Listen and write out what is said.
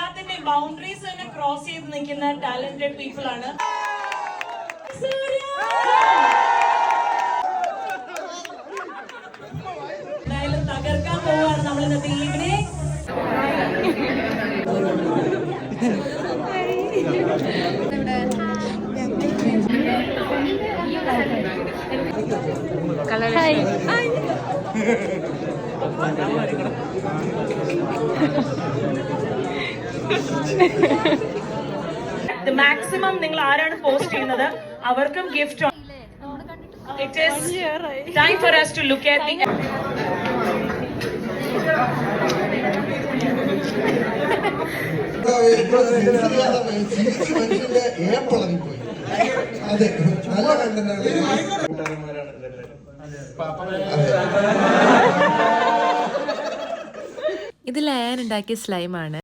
എല്ലാത്തിന്റെ ബൗണ്ടറീസ് തന്നെ ക്രോസ് ചെയ്ത് നിൽക്കുന്ന ടാലന്റഡ് പീപ്പിൾ ആണ്. എന്തായാലും തകർക്കാൻ പോവാണ് നമ്മൾ ഇന്നത്തെ ഈവനിങ്. മാക്സിമം നിങ്ങൾ ആരാണ് പോസ്റ്റ് ചെയ്യുന്നത് അവർക്കും gift. It is time for us to look at the ഇത് ലയൻ ഉണ്ടാക്കിയ സ്ലൈമാണ്.